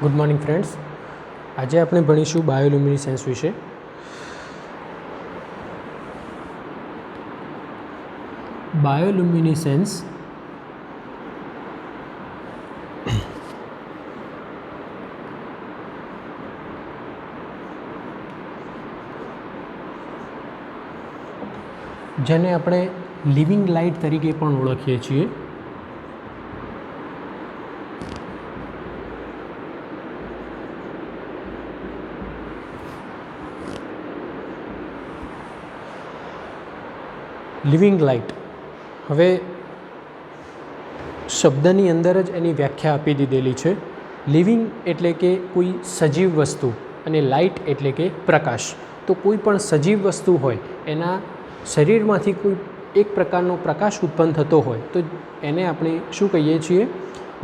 Good morning friends, આજે આપણે ભણીશું બાયોલ્યુમિનેસન્સ વિશે. બાયોલ્યુમિનેસન્સ જેને આપણે લિવિંગ લાઇટ તરીકે પણ ઓળખીએ છીએ. લિવિંગ લાઇટ, હવે શબ્દની અંદર જ એની વ્યાખ્યા આપી દીધેલી છે. લિવિંગ એટલે કે કોઈ સજીવ વસ્તુ અને લાઇટ એટલે કે પ્રકાશ. તો કોઈ પણ સજીવ વસ્તુ હોય એના શરીરમાંથી કોઈ એક પ્રકારનો પ્રકાશ ઉત્પન્ન થતો હોય તો એને આપણે શું કહીએ છીએ?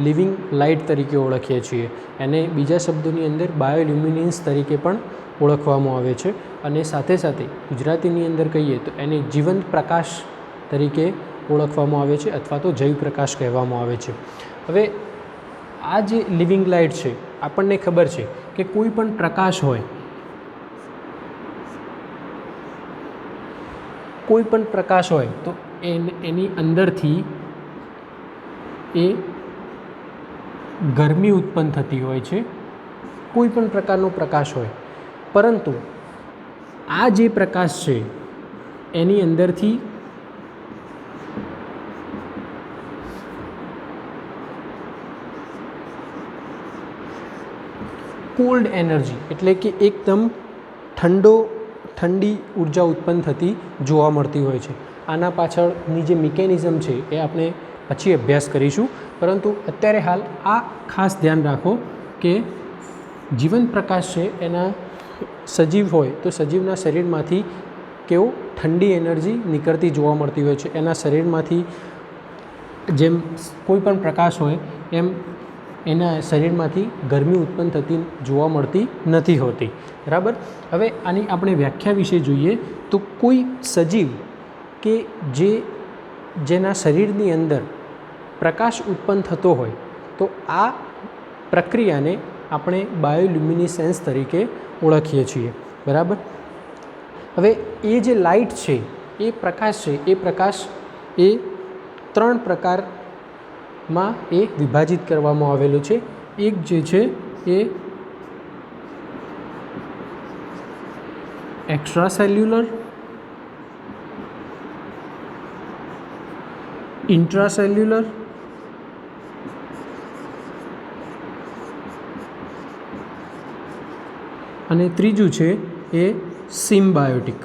લિવિંગ લાઇટ તરીકે ઓળખીએ છીએ. એને બીજા શબ્દોની અંદર બાયોલ્યુમિનેસન્સ તરીકે પણ ઓળખવામાં આવે છે. અને સાથે સાથે ગુજરાતીની અંદર કહીએ તો એને જીવંત પ્રકાશ તરીકે ઓળખવામાં આવે છે અથવા તો જૈવ પ્રકાશ કહેવામાં આવે છે. હવે આ જે લિવિંગ લાઇટ છે, આપણને ખબર છે કે કોઈ પણ પ્રકાશ હોય, કોઈ પણ પ્રકાશ હોય તો એની અંદરથી એ ગરમી ઉત્પન્ન થતી હોય છે. કોઈ પણ પ્રકારનો પ્રકાશ હોય, પરંતુ આ જે પ્રકાશ છે એની અંદરથી કોલ્ડ એનર્જી એટલે કે એકદમ ઠંડી ઉર્જા ઉત્પન્ન થતી જોવા મળતી હોય છે. આના પાછળની જે મિકેનિઝમ છે એ આપણે પછી અભ્યાસ કરીશું, પરંતુ અત્યારે હાલ આ ખાસ ધ્યાન રાખો કે જીવંત પ્રકાશ છે એના સજીવ હોય તો સજીવના શરીરમાંથી કેવો ઠંડી એનર્જી નીકળતી જોવા મળતી હોય છે. એના શરીરમાંથી જેમ કોઈ પણ પ્રકાશ હોય એમ એના શરીરમાંથી ગરમી ઉત્પન્ન થતી જોવા મળતી નથી હોતી. બરાબર. હવે આની આપણે વ્યાખ્યા વિશે જોઈએ તો કોઈ સજીવ કે જેના શરીરની અંદર પ્રકાશ ઉત્પન્ન થતો હોય તો આ પ્રક્રિયાને આપણે બાયોલ્યુમિનેસન્સ તરીકે ઓળખીએ છીએ. બરાબર. હવે એ જે લાઇટ છે, એ પ્રકાશ છે, એ પ્રકાશ એ 3 પ્રકારમાં એ વિભાજિત કરવામાં આવેલો છે. એક જે છે એ એક્સ્ટ્રાસેલ્યુલર, ઇન્ટ્રાસેલ્યુલર અને ત્રીજું છે એ સિમ્બાયોટિક.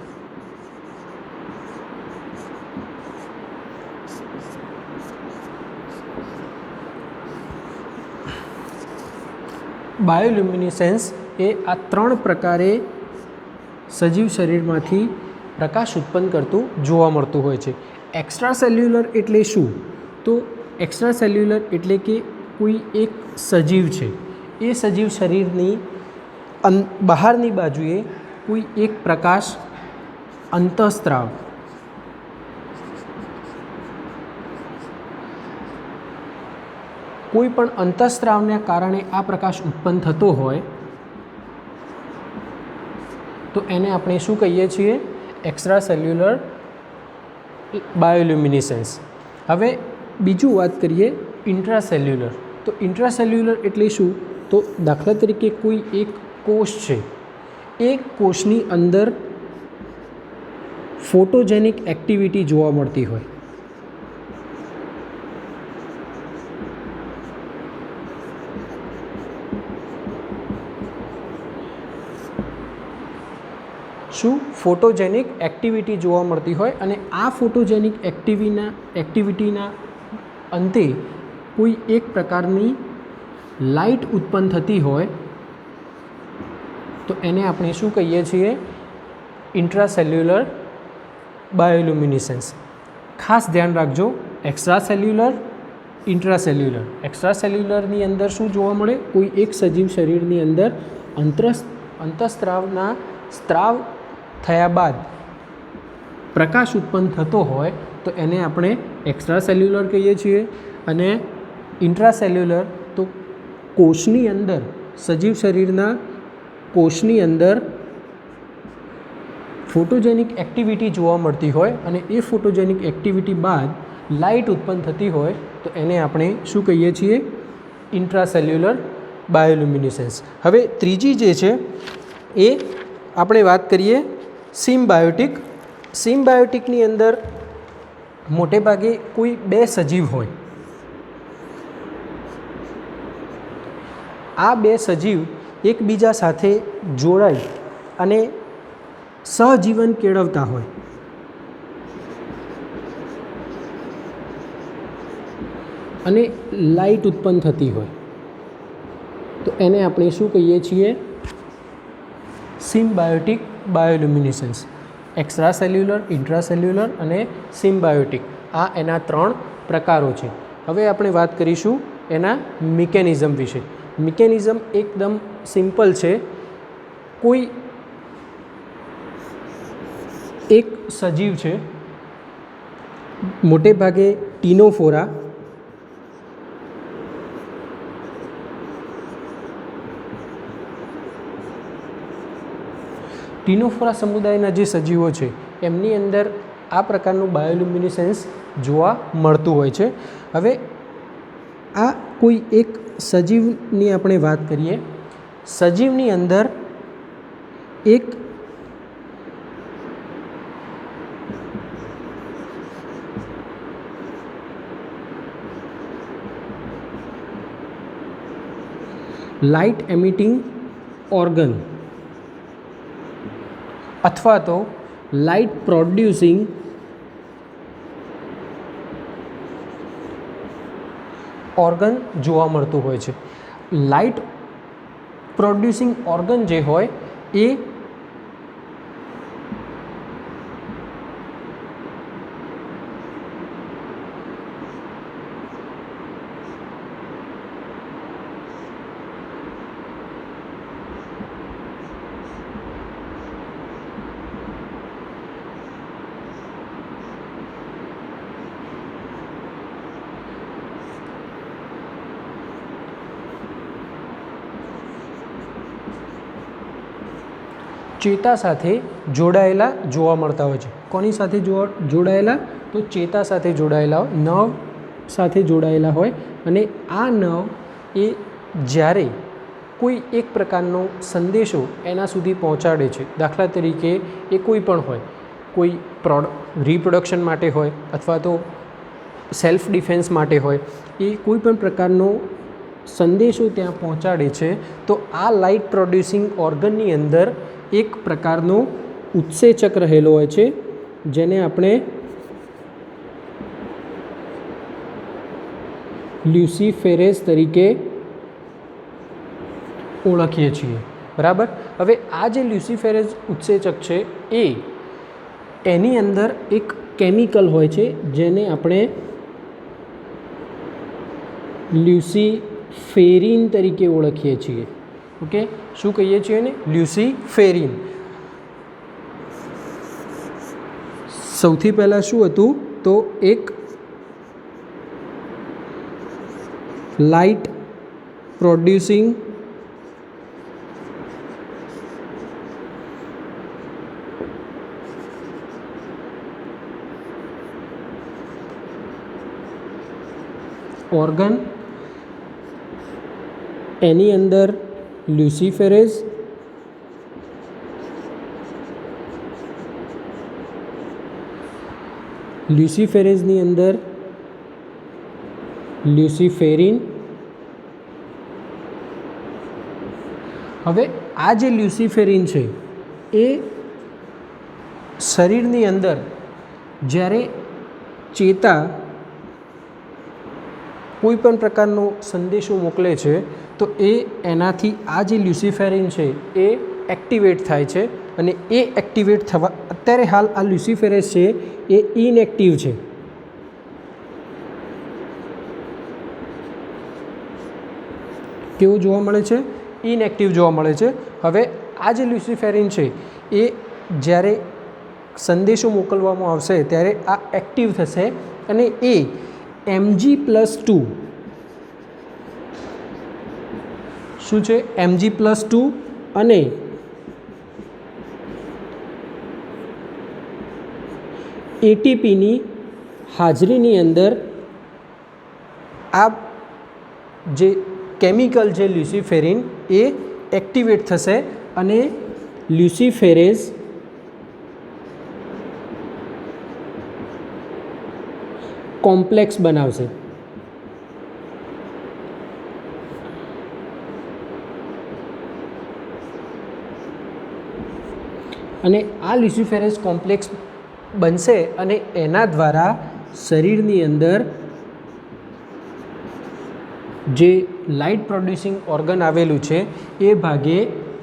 બાયોલ્યુમિનેસન્સ એ આ 3 પ્રકારે સજીવ શરીરમાંથી પ્રકાશ ઉત્પન્ન કરતું જોવા મળતું હોય છે. એક્સ્ટ્રાસેલ્યુલર એટલે શું? તો એક્સ્ટ્રાસેલ્યુલર એટલે કે કોઈ એક સજીવ છે, એ સજીવ શરીરની બહારની બાજુએ કોઈ એક પ્રકાશ અંતઃસ્ત્રાવ કોઈ પણ અંતઃસ્ત્રાવને કારણે આ પ્રકાશ ઉત્પન્ન થતો હોય તો એને આપણે શું કહીએ છીએ? એક્સ્ટ્રાસેલ્યુલર બાયોલ્યુમિનેસન્સ. હવે બીજું વાત કરીએ ઇન્ટ્રાસેલ્યુલર. તો ઇન્ટ્રાસેલ્યુલર એટલે શું? તો દાખલા તરીકે કોઈ એક કોષ છે, એ કોષની અંદર ફોટોજેનિક એક્ટિવિટી જોવા મળતી હોય. શું? ફોટોજેનિક એક્ટિવિટી જોવા મળતી હોય અને આ ફોટોજેનિક એક્ટિવિટીના અંતે કોઈ એક પ્રકારની લાઇટ ઉત્પન્ન થતી હોય તો એને આપણે શું કહીએ છીએ? ઇન્ટ્રાસેલ્યુલર બાયોલ્યુમિનેસન્સ. ખાસ ધ્યાન રાખજો, એક્સ્ટ્રાસેલ્યુલર, ઇન્ટ્રાસેલ્યુલર. એક્સ્ટ્રાસેલ્યુલરની અંદર શું જોવા મળે? કોઈ એક સજીવ શરીરની અંદર અંતઃસ્ત્રાવના સ્ત્રાવ થયા બાદ પ્રકાશ ઉત્પન્ન થતો હોય તો એને આપણે એક્સ્ટ્રાસેલ્યુલર કહીએ છીએ. અને ઇન્ટ્રાસેલ્યુલર તો કોષની અંદર સજીવ શરીરના કોષની અંદર ફોટોજેનિક એક્ટિવિટી જોવા મળતી હોય અને એ ફોટોજેનિક એક્ટિવિટી બાદ લાઇટ ઉત્પન્ન થતી હોય તો એને આપણે શું કહીએ છીએ? ઇન્ટ્રાસેલ્યુલર બાયોલ્યુમિનેસન્સ. હવે ત્રીજી જે છે એ આપણે વાત કરીએ સિમ્બાયોટિક. સિમ્બાયોટિકની અંદર મોટે ભાગે કોઈ બે સજીવ હોય. આ બે સજીવ એકબીજા સાથે જોડાઈ અને સહજીવન કેળવતા હોય. અને લાઇટ ઉત્પન્ન થતી હોય તો એને આપણે શું કહીએ છીએ? સિમ્બાયોટિક બાયોલ્યુમિનેસન્સ. એક્સ્ટ્રાસેલ્યુલર, ઇન્ટ્રાસેલ્યુલર અને સિમ્બાયોટિક, આ એના 3 પ્રકારો છે. હવે આપણે વાત કરીશું એના મિકેનિઝમ વિશે. મિકેનિઝમ એકદમ સિમ્પલ છે. કોઈ એક સજીવ છે, મોટે ભાગે ટીનોફોરા, ટીનોફોરા સમુદાયના જે સજીવો છે એમની અંદર આ પ્રકારનું બાયોલ્યુમિનેસન્સ જોવા મળતું હોય છે. હવે આ કોઈ એક સજીવની આપણે વાત કરીએ. સજીવની અંદર એક લાઇટ એમિટિંગ ઓર્ગન અથવા તો લાઇટ પ્રોડ્યુસિંગ ઓર્ગન જોવા મળતું હોય છે. લાઇટ પ્રોડ્યુસિંગ ઓર્ગન જે હોય એ ચેતા સાથે જોડાયેલા જોવા મળતા હોય છે. કોની સાથે જોડાયેલા? તો ચેતા સાથે જોડાયેલા હોય, નર્વ સાથે જોડાયેલા હોય. અને આ નર્વ એ જ્યારે કોઈ એક પ્રકારનો સંદેશો એના સુધી પહોંચાડે છે, દાખલા તરીકે એ કોઈ પણ હોય, કોઈ રિપ્રોડક્શન માટે હોય અથવા તો સેલ્ફ ડિફેન્સ માટે હોય, એ કોઈ પણ પ્રકારનો સંદેશો ત્યાં પહોંચાડે છે, તો આ લાઇટ પ્રોડ્યુસિંગ ઓર્ગનની અંદર એક પ્રકારનો ઉત્સેચક રહેલો હોય છે જેને આપણે લ્યુસિફેરેસ તરીકે ઓળખીએ છીએ. બરાબર. હવે આ જે લ્યુસિફેરેસ ઉત્સેચક છે એની અંદર એક કેમિકલ હોય છે જેને આપણે લ્યુસિફેરિન તરીકે ઓળખીએ છીએ. ઓકે, શું કહીએ છીએ એને? લ્યુસિફેરિન. સૌથી પહેલાં શું હતું? તો એક લાઇટ પ્રોડ્યુસિંગ ઓર્ગન, એની અંદર લ્યુસિફેરેઝ, લ્યુસિફેરેઝની અંદર લ્યુસિફેરિન. હવે આ જે લ્યુસિફેરિન છે એ શરીરની અંદર જ્યારે ચેતા કોઈ પણ પ્રકારનો સંદેશો મોકલે છે તો એનાથી આ જે લ્યુસિફેરિન છે એ એક્ટિવેટ થાય છે. અને એ એક્ટિવેટ થવા અત્યારે હાલ આ લ્યુસિફેરેસ છે એ ઇનએક્ટિવ છે. કેવું જોવા મળે છે? ઇનએક્ટિવ જોવા મળે છે. હવે આ જે લ્યુસિફેરિન છે એ જ્યારે સંદેશો મોકલવામાં આવશે ત્યારે આ એક્ટિવ થશે અને એ Mg+2 શું છે Mg+2 અને એટીપીની હાજરીની અંદર આ જે કેમિકલ છે લ્યુસિફેરિન એ એક્ટિવેટ થશે અને લ્યુસિફેરેઝ કોમ્પ્લેક્સ બનાવશે. અને આ લ્યુસિફેરેઝ કોમ્પ્લેક્સ બનશે અને એના દ્વારા શરીરની અંદર જે લાઇટ પ્રોડ્યુસિંગ ઓર્ગન આવેલું છે એ ભાગે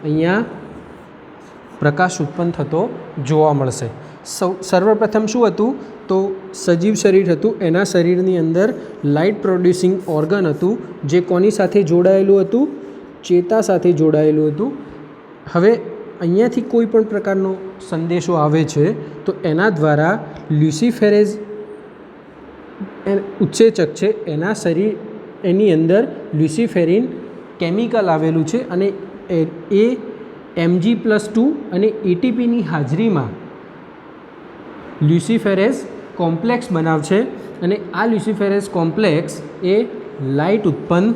અહીંયા પ્રકાશ ઉત્પન્ન થતો જોવા મળશે. સર્વપ્રથમ શું હતું તો સજીવ શરીર હતું, એના શરીરની અંદર લાઇટ પ્રોડ્યુસિંગ ઓર્ગન હતું જે કોની સાથે જોડાયેલું હતું? ચેતા સાથે જોડાયેલું હતું. હવે અહીંયાથી કોઈ પણ પ્રકારનો સંદેશો આવે છે તો એના દ્વારા લ્યુસિફેરેઝ ઉત્સેચક છે એની અંદર લ્યુસિફેરિન કેમિકલ આવેલું છે અને એ Mg+2 અને એટીપીની હાજરીમાં લ્યુસિફેરેઝ કોમ્પ્લેક્સ બનાવશે અને આ લ્યુસિફેરેઝ કોમ્પ્લેક્સ એ લાઇટ ઉત્પન્ન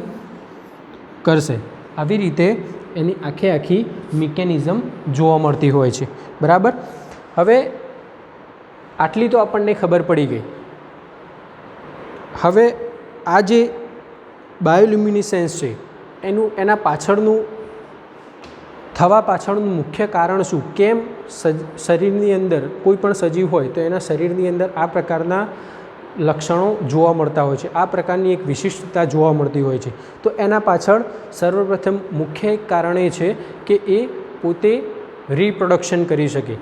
કરશે. આવી રીતે એની આખી મિકેનિઝમ જોવા મળતી હોય છે. બરાબર. હવે આટલી તો આપણને ખબર પડી ગઈ. હવે આ જે બાયોલ્યુમિનિસેન્સ છે એના પાછળનું મુખ્ય કારણ શું? કેમ શરીરની અંદર કોઈ પણ સજીવ હોય તો એના શરીરની અંદર આ પ્રકારના લક્ષણો જોવા મળતા હોય છે, આ પ્રકારની એક વિશિષ્ટતા જોવા મળતી હોય છે. તો એના પાછળ સર્વપ્રથમ મુખ્ય કારણ એ છે કે એ પોતે રિપ્રોડક્શન કરી શકે.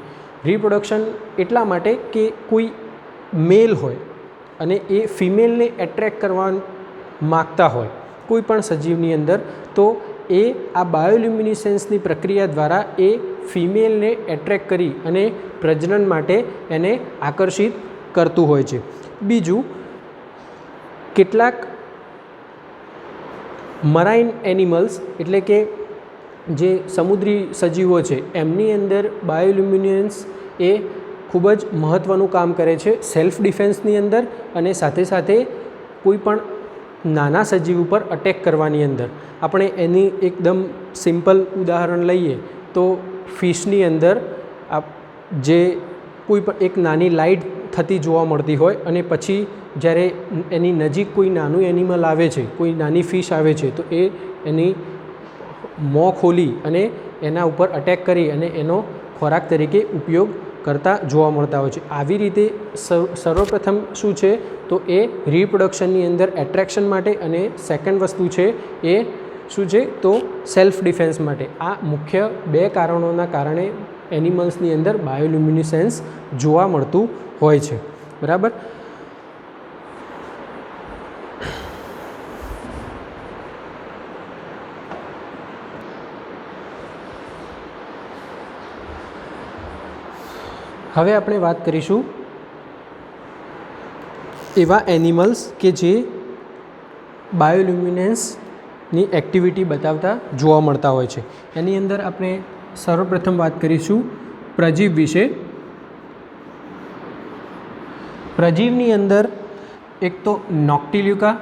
રિપ્રોડક્શન એટલા માટે કે કોઈ મેલ હોય અને એ ફિમેલને એટ્રેક્ટ કરવા માગતા હોય કોઈ પણ સજીવની અંદર, તો એ આ બાયોલ્યુમિનિસેન્સની પ્રક્રિયા દ્વારા એ ફિમેલને એટ્રેક્ટ કરી અને પ્રજનન માટે એને આકર્ષિત કરતું હોય છે. બીજું, કેટલાક મરાઇન એનિમલ્સ એટલે કે જે સમુદ્રી સજીવો છે એમની અંદર બાયોલ્યુમિનેન્સ એ ખૂબ જ મહત્ત્વનું કામ કરે છે સેલ્ફ ડિફેન્સની અંદર અને સાથે સાથે કોઈ પણ નાના સજીવ ઉપર અટેક કરવાની અંદર. આપણે એની એકદમ સિમ્પલ ઉદાહરણ લઈએ તો ફિશની અંદર જે કોઈ પણ એક નાની લાઇટ થતી જોવા મળતી હોય અને પછી જ્યારે એની નજીક કોઈ નાનું એનિમલ આવે છે, કોઈ નાની ફિશ આવે છે, તો એ એની મોં ખોલી અને એના ઉપર અટેક કરી અને એનો ખોરાક તરીકે ઉપયોગ કરતા જોવા મળતા હોય છે. આવી રીતે સર્વપ્રથમ શું છે તો એ રિપ્રોડક્શનની અંદર એટ્રેક્શન માટે અને સેકન્ડ વસ્તુ છે એ શું છે તો સેલ્ફ ડિફેન્સ માટે. આ મુખ્ય બે કારણોના કારણે એનિમલ્સની અંદર બાયોલ્યુમિનિસેન્સ જોવા મળતું હોય છે. બરાબર. હવે આપણે વાત કરીશું એવા એનિમલ્સ કે જે બાયોલ્યુમિનેન્સની એક્ટિવિટી બતાવતા જોવા મળતા હોય છે. એની અંદર આપણે સર્વપ્રથમ વાત કરીશું પ્રજીવ વિશે. પ્રજીવની અંદર એક તો નોક્ટિલ્યુકા,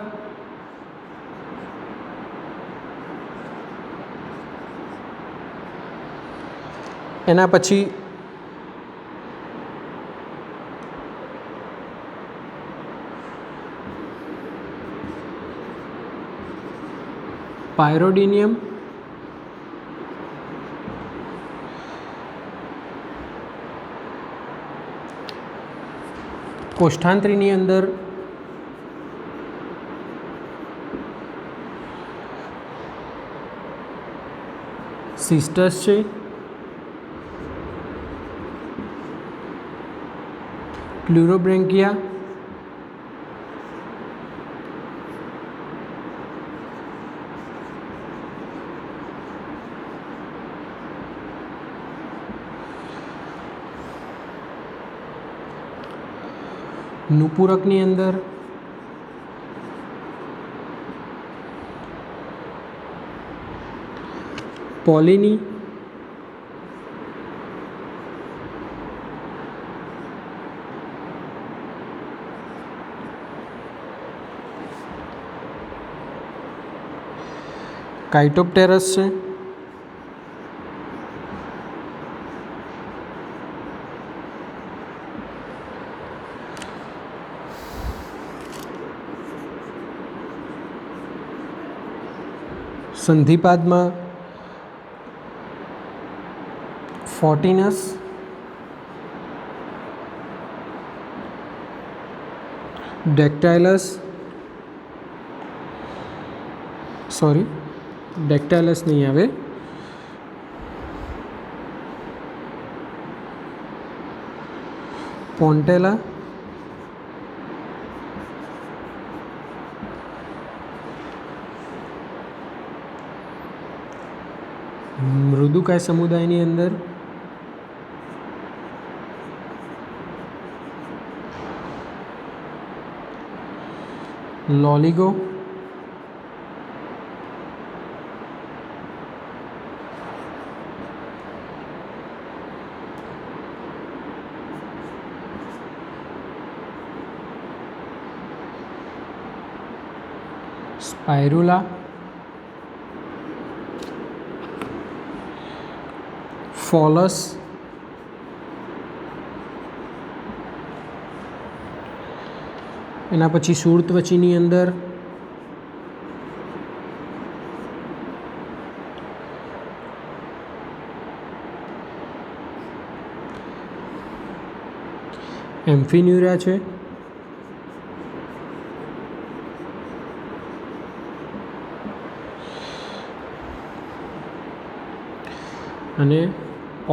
એના પછી પાયરોડિનિયમ, કોષ્ઠાંત્રીની અંદર સિસ્ટસ છે, પ્લુરોબ્રેન્કિયા, નુપુરકની અંદર પોલીની, કાઇટોપ્ટેરસ છે, સંધિપાદમાં ફોર્ટિનસ, ડેક્ટાઇલસ નહીં આવે, પોન્ટેલા, મૃદુકાય સમુદાયની અંદર લોલિગો, સ્પાઇરુલા, ફોલસ, એના પછી શૂળત્વચીની અંદર એમ્ફિન્યુરા છે, અને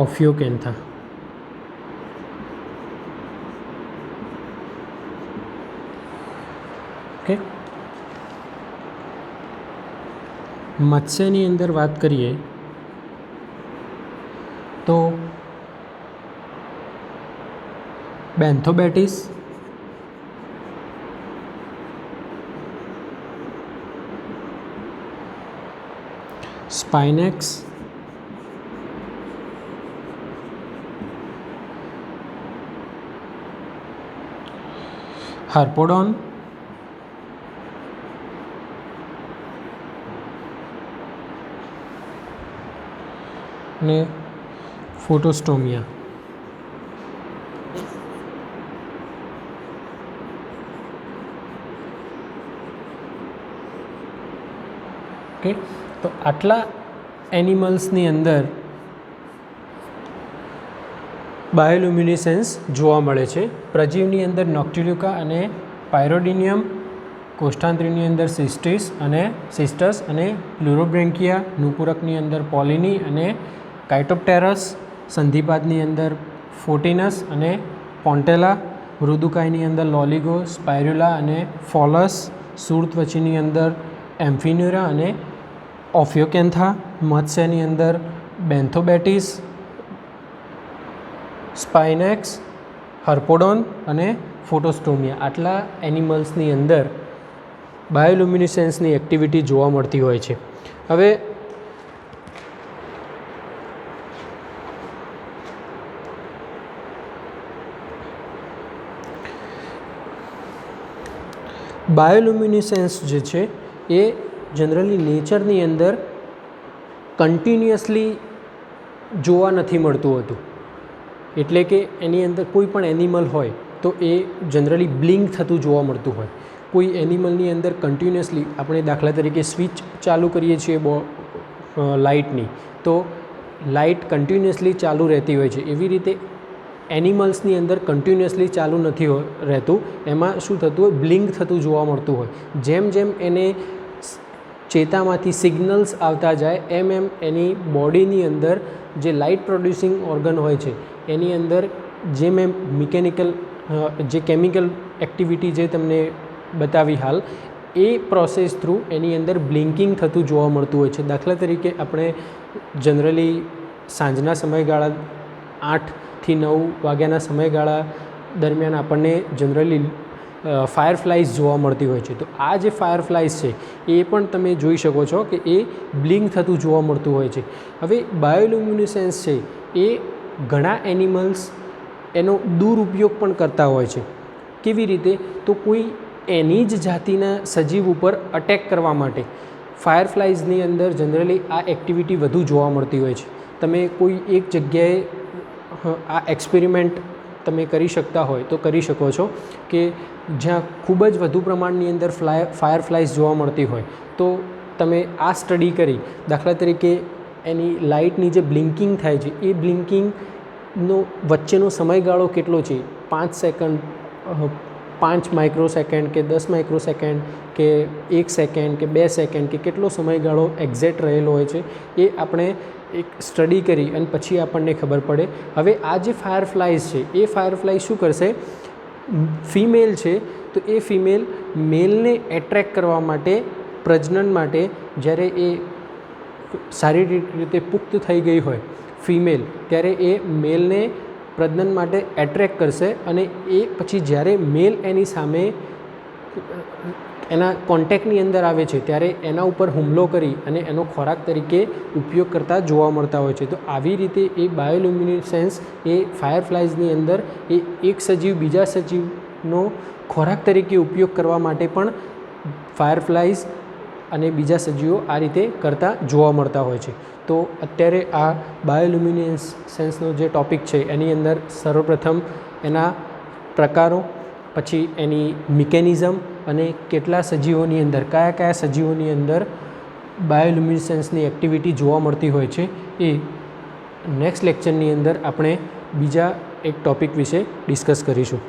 ઓફિયોકેન્થા. ઓકે, મત્સ્યની અંદર વાત કરીએ તો બેન્થોબેટીસ, સ્પાઇનેક્સ, હાર્પોડોન, અને ફોટોસ્ટોમિયા. ઓકે, તો આટલા એનિમલ્સની અંદર બાયોલ્યુમિનેસન્સ જોવા મળે છે. પ્રજીવની અંદર નોક્ટિલ્યુકા અને પાયરોડિનિયમ, કોષ્ઠાંત્રીની અંદર સિસ્ટસ અને પ્લુરોબ્રેન્કિયા, નુપુરકની અંદર પોલિની અને કાઇટોપ્ટેરસ, સંધિપાદની અંદર ફોર્ટિનસ અને પોન્ટેલા, મૃદુકાયની અંદર લોલિગો, સ્પાઇરુલા અને ફોલસ, શૂળત્વચીની અંદર એમ્ફિન્યુરા અને ઓફિયોકેન્થા, મત્સ્યની અંદર બેન્થોબેટીસ, સ્પાઇનેક્સ, હાર્પોડોન અને ફોટોસ્ટોમિયા. આટલા એનિમલ્સની અંદર બાયોલ્યુમિનેસન્સની એક્ટિવિટી જોવા મળતી હોય છે. હવે બાયોલ્યુમિનેસન્સ જે છે એ જનરલી નેચરની અંદર કન્ટિન્યુઅસલી જોવા નથી મળતું હતું. એટલે કે એની અંદર કોઈ પણ એનિમલ હોય તો એ જનરલી બ્લિંક થતું જોવા મળતું હોય. કોઈ એનિમલની અંદર કન્ટિન્યુઅસલી આપણે દાખલા તરીકે સ્વિચ ચાલુ કરીએ છીએ લાઇટની, તો લાઇટ કન્ટિન્યુઅસલી ચાલુ રહેતી હોય છે. એવી રીતે એનિમલ્સની અંદર કન્ટિન્યુઅસલી ચાલુ નથી રહેતું. એમાં શું થતું હોય, બ્લિંક થતું જોવા મળતું હોય. જેમ જેમ એને ચેતામાંથી સિગ્નલ્સ આવતા જાય એમ એમ એની બોડીની અંદર જે લાઇટ પ્રોડ્યુસિંગ ઓર્ગન હોય છે એની અંદર જે મેં જે કેમિકલ એક્ટિવિટી જે તમને બતાવી હાલ, એ પ્રોસેસ થ્રુ એની અંદર બ્લિંકિંગ થતું જોવા મળતું હોય છે. દાખલા તરીકે આપણે જનરલી સાંજના સમયગાળા 8 થી 9 વાગ્યાના સમયગાળા દરમિયાન આપણને જનરલી ફાયરફ્લાઇઝ જોવા મળતી હોય છે. તો આ જે ફાયરફ્લાઇઝ છે એ પણ તમે જોઈ શકો છો કે એ બ્લિંક થતું જોવા મળતું હોય છે. હવે બાયોલ્યુમિનેસન્સ છે એ ઘણા એનિમલ્સ એનો દુરુપયોગ પણ કરતા હોય છે. કેવી રીતે? તો કોઈ એની જ જાતિના સજીવ ઉપર અટેક કરવા માટે ફાયરફ્લાઇઝની અંદર જનરલી આ એક્ટિવિટી વધુ જોવા મળતી હોય છે. તમે કોઈ એક જગ્યાએ આ એક્સપેરિમેન્ટ તમે કરી શકતા હોય તો કરી શકો છો કે જ્યાં ખૂબ જ વધુ પ્રમાણની અંદર ફાયરફ્લાઇઝ જોવા મળતી હોય તો તમે આ સ્ટડી કરી, દાખલા તરીકે એની લાઇટની જે બ્લિંકિંગ થાય છે એ બ્લિંકિંગનો વચ્ચેનો સમયગાળો કેટલો છે, 5 સેકન્ડ, 5 માઇક્રોસેકન્ડ કે 10 માઇક્રોસેકન્ડ કે 1 સેકન્ડ કે 2 સેકન્ડ કે કેટલો સમયગાળો એક્ઝેક્ટ રહેલો હોય છે એ આપણે એક સ્ટડી કરી અને પછી આપણને ખબર પડે. હવે આ જે ફાયરફ્લાઇઝ છે એ ફાયરફ્લાઇઝ શું કરશે, ફિમેલ છે તો એ ફિમેલ મેલને એટ્રેક્ટ કરવા માટે, પ્રજનન માટે, જ્યારે એ શારીરિક રીતે પુખ્ત થઈ ગઈ હોય ફિમેલ, ત્યારે એ મેલને પ્રજનન માટે એટ્રેક્ટ કરશે અને એ પછી જ્યારે મેલ એની સામે એના કોન્ટેક્ટની અંદર આવે છે ત્યારે એના ઉપર હુમલો કરી અને એનો ખોરાક તરીકે ઉપયોગ કરતા જોવા મળતા હોય છે. તો આવી રીતે એ બાયોલ્યુમિનેસન્સ એ ફાયરફ્લાઇઝની અંદર એ એક સજીવ બીજા સજીવનો ખોરાક તરીકે ઉપયોગ કરવા માટે પણ ફાયરફ્લાઇઝ અને બીજા સજીવો આ રીતે કરતા જોવા મળતા હોય છે. તો અત્યારે આ બાયોલ્યુમિનેસન્સનો જે ટૉપિક છે એની અંદર સર્વપ્રથમ એના પ્રકારો, પછી એની મિકેનિઝમ અને કેટલા સજીવોની અંદર, કયા કયા સજીવોની અંદર બાયોલ્યુમિનેસન્સની એક્ટિવિટી જોવા મળતી હોય છે એ નેક્સ્ટ લેક્ચરની અંદર આપણે બીજા એક ટૉપિક વિશે ડિસ્કસ કરીશું.